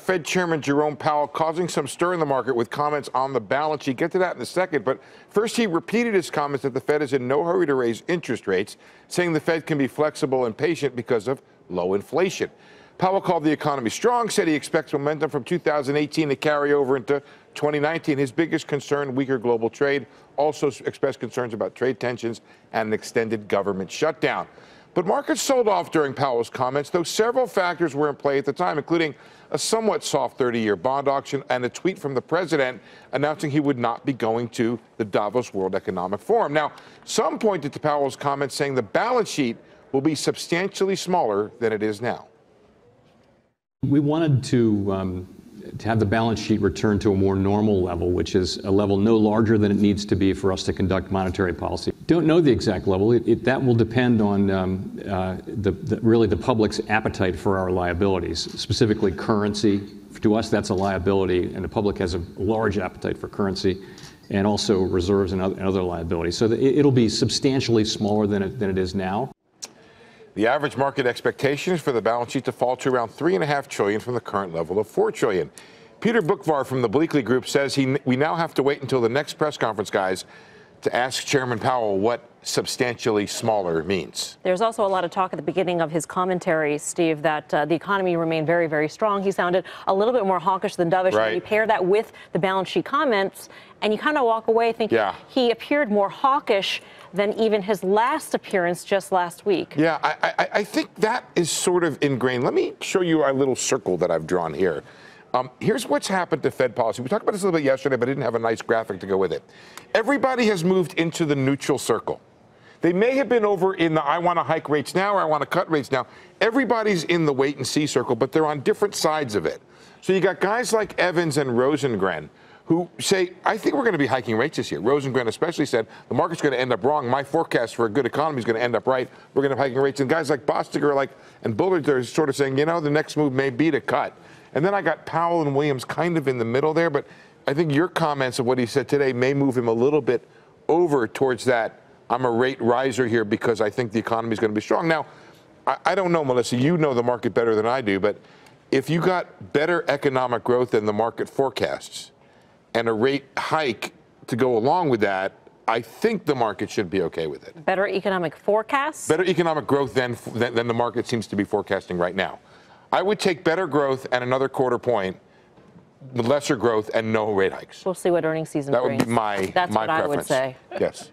Fed Chairman Jerome Powell causing some stir in the market with comments on the balance sheet. Get to that in a second. But first, he repeated his comments that the Fed is in no hurry to raise interest rates, saying the Fed can be flexible and patient because of low inflation. Powell called the economy strong, said he expects momentum from 2018 to carry over into 2019. His biggest concern, weaker global trade, also expressed concerns about trade tensions and an extended government shutdown. But markets sold off during Powell's comments, though several factors were in play at the time, including a somewhat soft 30-year bond auction and a tweet from the president announcing he would not be going to the Davos World Economic Forum. Now, some pointed to Powell's comments saying the balance sheet will be substantially smaller than it is now. We wanted to have the balance sheet return to a more normal level, which is a level no larger than it needs to be for us to conduct monetary policy. Don't know the exact level. That will depend on really the public's appetite for our liabilities, specifically currency. To us, that's a liability, and the public has a large appetite for currency, and also reserves and other liabilities. So it'll be substantially smaller than it is now. The average market expectation is for the balance sheet to fall to around $3.5 trillion from the current level of $4 trillion. Peter Bookvar from the Bleakley Group says we now have to wait until the next press conference, guys, to ask Chairman Powell what substantially smaller means. There's also a lot of talk at the beginning of his commentary, Steve, that the economy remained very, very strong. He sounded a little bit more hawkish than dovish. Right. And you pair that with the balance sheet comments, and you kind of walk away thinking he appeared more hawkish than even his last appearance just last week. Yeah, I think that is sort of ingrained. Let me show you a little circle that I've drawn here. Here's what's happened to Fed policy. We talked about this a little bit yesterday, but I didn't have a nice graphic to go with it. Everybody has moved into the neutral circle. They may have been over in the I want to hike rates now or I want to cut rates now. Everybody's in the wait and see circle, but they're on different sides of it. So you got guys like Evans and Rosengren who say, I think we're going to be hiking rates this year. Rosengren especially said, the market's going to end up wrong. My forecast for a good economy is going to end up right. We're going to be hiking rates. And guys like Bostiger and Bullard are sort of saying, you know, the next move may be to cut. And then I got Powell and Williams kind of in the middle there. But I think your comments of what he said today may move him a little bit over towards that. I'm a rate riser here because I think the economy is going to be strong. Now, I don't know, Melissa, you know the market better than I do. But if you got better economic growth than the market forecasts, and a rate hike to go along with that, I think the market should be okay with it. Better economic forecasts? Better economic growth than the market seems to be forecasting right now. I would take better growth and another quarter point, lesser growth and no rate hikes. We'll see what earnings season brings. That would be my That's what preference. I would say. Yes.